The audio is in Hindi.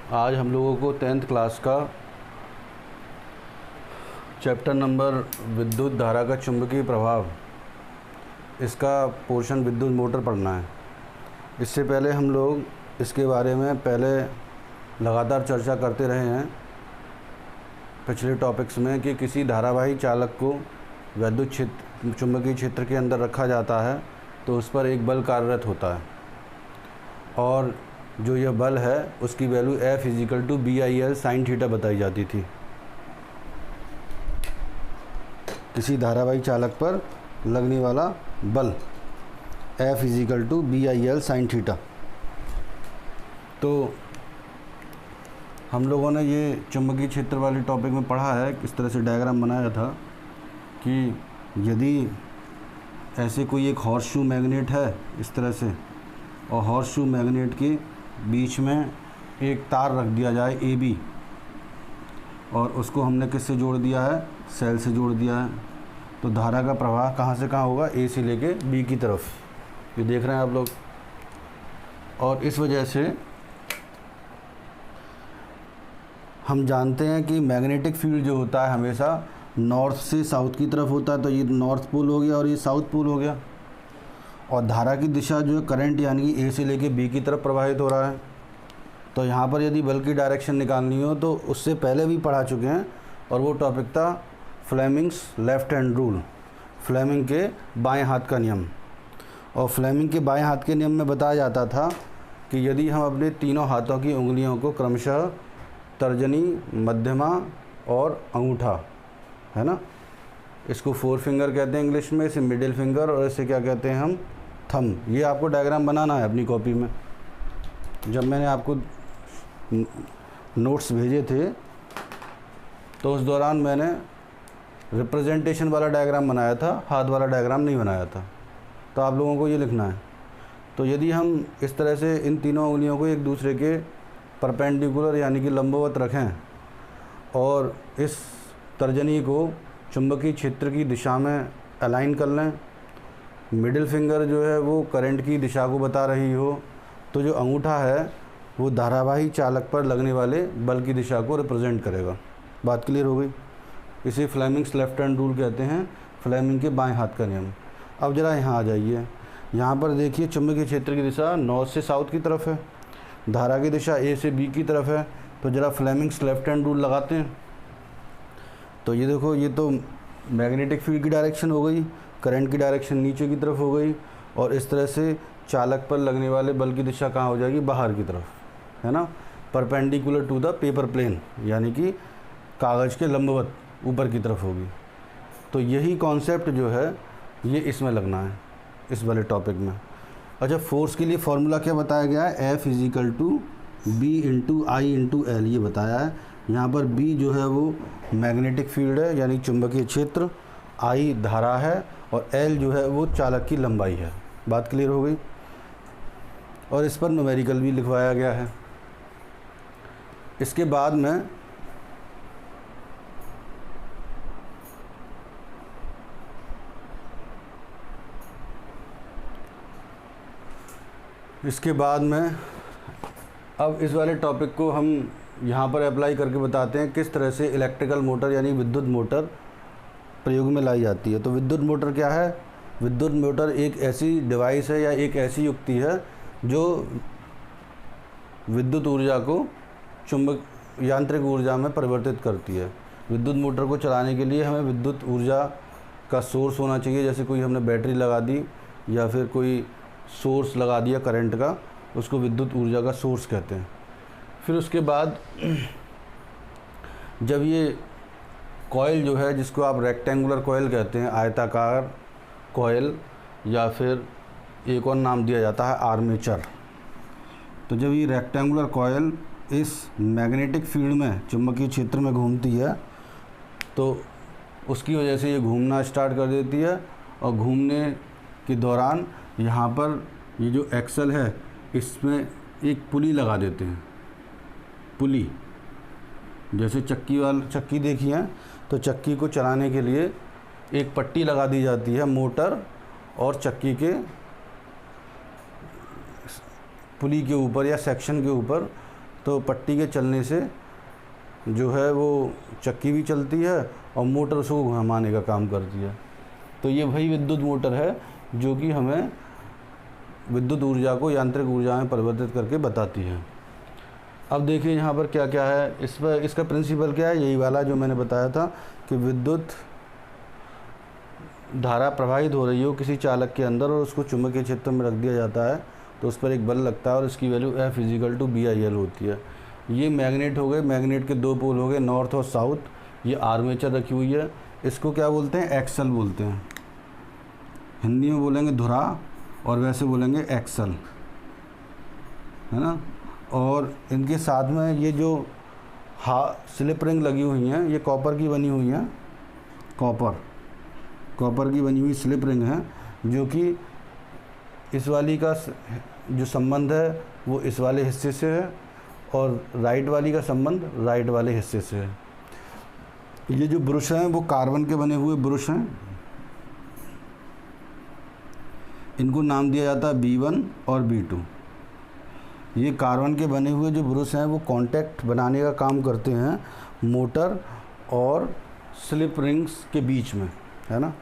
आज हम लोगों को 10th क्लास का चैप्टर नंबर विद्युत धारा का चुंबकीय प्रभाव, इसका पोर्शन विद्युत मोटर पढ़ना है। इससे पहले हम लोग इसके बारे में पहले लगातार चर्चा करते रहे हैं पिछले टॉपिक्स में कि किसी धारावाही चालक को विद्युत क्षेत्र चुंबकीय क्षेत्र के अंदर रखा जाता है तो उस पर एक बल कार्यरत होता है और जो यह बल है उसकी value F = BIL sin theta बताई जाती थी। किसी धारावाही चालक पर लगने वाला बल F = BIL sin थीटा। तो हम लोगों ने ये चुंबकीय क्षेत्र वाले टॉपिक में पढ़ा है, किस तरह से डायग्राम बनाया था कि यदि ऐसे कोई एक हॉर्सशू मैग्नेट है इस तरह से, और हॉर्सशू मैग्नेट के बीच में एक तार रख दिया जाए AB, और उसको हमने किससे जोड़ दिया है, सेल से जोड़ दिया है, तो धारा का प्रवाह कहाँ से कहाँ होगा, A से लेके B की तरफ, ये देख रहे हैं आप लोग। और इस वजह से हम जानते हैं कि मैग्नेटिक फील्ड जो होता है हमेशा नॉर्थ से साउथ की तरफ होता है, तो ये नॉर्थ पोल हो गया और ये साउथ पोल हो गया। और धारा की दिशा जो है करंट यानी कि A से लेके B की तरफ प्रवाहित हो रहा है। तो यहाँ पर यदि बल की डायरेक्शन निकालनी हो तो उससे पहले भी पढ़ा चुके हैं, और वो टॉपिक था Fleming's left hand rule, Fleming के बाएं हाथ का नियम। और फ्लेमिंग के बाएं हाथ के नियम में बताया जाता था कि यदि हम अपने तीनों हाथों की उंगलियों को क्रमशः तर्जनी, मध्यमा और अंगूठा, है ना, इसको 4 फिंगर कहते हैं इंग्लिश में, इसे मिडिल फिंगर, और इसे क्या कहते हैं हम, थंब। ये आपको डायग्राम बनाना है अपनी कॉपी में। जब मैंने आपको नोट्स भेजे थे तो उस दौरान मैंने रिप्रेजेंटेशन वाला डायग्राम बनाया था, हाथ वाला डायग्राम नहीं बनाया था। तो आप लोगों को ये लिखना है। तो यदि हम इस तरह से इन तीनों उंगलियों को एक दूसरे के परपेंडिकुलर यानी कि लंबवत रखें और इस तर्जनी को चुंबकीय क्षेत्र की दिशा में अलाइन कर लें, मिडिल फिंगर जो है वो करंट की दिशा को बता रही हो, तो जो अंगूठा है वो धारावाही चालक पर लगने वाले बल की दिशा को रिप्रेजेंट करेगा। बात क्लियर हो गई। इसे फ्लेमिंग्स लेफ्ट हैंड रूल कहते हैं, फ्लेमिंग के बाएं हाथ का नियम। अब ज़रा यहाँ आ जाइए, यहाँ पर देखिए चुंबकीय क्षेत्र की दिशा नॉर्थ से साउथ की तरफ है, धारा की दिशा A से B की तरफ है। तो ज़रा फ्लेमिंग्स लेफ्ट हैंड रूल लगाते हैं। तो ये देखो, ये तो मैग्नेटिक फील्ड की डायरेक्शन हो गई, करंट की डायरेक्शन नीचे की तरफ हो गई, और इस तरह से चालक पर लगने वाले बल की दिशा कहाँ हो जाएगी, बाहर की तरफ, है ना, perpendicular to the paper plane, यानी कि कागज़ के लंबवत ऊपर की तरफ होगी। तो यही कॉन्सेप्ट जो है ये इसमें लगना है, इस वाले टॉपिक में। अच्छा, फोर्स के लिए फॉर्मूला क्या बताया गया है, F = B × I × L, ये बताया है। यहाँ पर B जो है वो मैग्नेटिक फील्ड है यानी चुंबकीय क्षेत्र, I धारा है, और L जो है वो चालक की लंबाई है। बात क्लियर हो गई। और इस पर न्यूमेरिकल भी लिखवाया गया है। इसके बाद में अब इस वाले टॉपिक को हम यहाँ पर अप्लाई करके बताते हैं किस तरह से इलेक्ट्रिकल मोटर यानी विद्युत मोटर प्रयोग में लाई जाती है। तो विद्युत मोटर क्या है, विद्युत मोटर एक ऐसी डिवाइस है या एक ऐसी युक्ति है जो विद्युत ऊर्जा को चुंबक यांत्रिक ऊर्जा में परिवर्तित करती है। विद्युत मोटर को चलाने के लिए हमें विद्युत ऊर्जा का सोर्स होना चाहिए, जैसे कोई हमने बैटरी लगा दी या फिर कोई सोर्स लगा दिया करंट का, उसको विद्युत ऊर्जा का सोर्स कहते हैं। फिर उसके बाद जब ये कॉइल जो है, जिसको आप रेक्टेंगुलर कॉइल कहते हैं, आयताकार कॉइल, या फिर एक और नाम दिया जाता है आर्मेचर। तो जब ये रेक्टेंगुलर कॉइल इस मैग्नेटिक फील्ड में चुंबकीय क्षेत्र में घूमती है तो उसकी वजह से ये घूमना स्टार्ट कर देती है, और घूमने के दौरान यहाँ पर ये जो एक्सल है इसमें एक पुली लगा देते हैं। पुली जैसे चक्की देखी है, तो चक्की को चलाने के लिए एक पट्टी लगा दी जाती है मोटर और चक्की के पुली के ऊपर या सेक्शन के ऊपर। तो पट्टी के चलने से जो है वो चक्की भी चलती है और मोटर उसको घुमाने का काम करती है। तो ये वही विद्युत मोटर है जो कि हमें विद्युत ऊर्जा को यांत्रिक ऊर्जा में परिवर्तित करके बताती है। अब देखिए यहाँ पर क्या क्या है, इस पर इसका प्रिंसिपल क्या है, यही वाला जो मैंने बताया था कि विद्युत धारा प्रवाहित हो रही हो किसी चालक के अंदर और उसको चुंबकीय क्षेत्र में रख दिया जाता है तो उस पर एक बल लगता है और इसकी वैल्यू F=BIL होती है। ये मैग्नेट हो गए, मैग्नेट के दो पोल हो गए नॉर्थ और साउथ, ये आर्मेचर रखी हुई है, इसको क्या बोलते हैं, एक्सल बोलते हैं। हिंदी में बोलेंगे धुरा और वैसे बोलेंगे एक्सल, है ना। और इनके साथ में ये जो स्लिप रिंग लगी हुई हैं ये कॉपर की बनी हुई हैं, कॉपर की बनी हुई स्लिप रिंग है जो कि इस वाली का जो संबंध है वो इस वाले हिस्से से है और राइट वाली का संबंध राइट वाले हिस्से से है। ये जो ब्रुश हैं वो कार्बन के बने हुए ब्रुश हैं, इनको नाम दिया जाता है B1 और B2। ये कार्बन के बने हुए जो ब्रुश हैं वो कांटेक्ट बनाने का काम करते हैं मोटर और स्लिप रिंग्स के बीच में, है ना।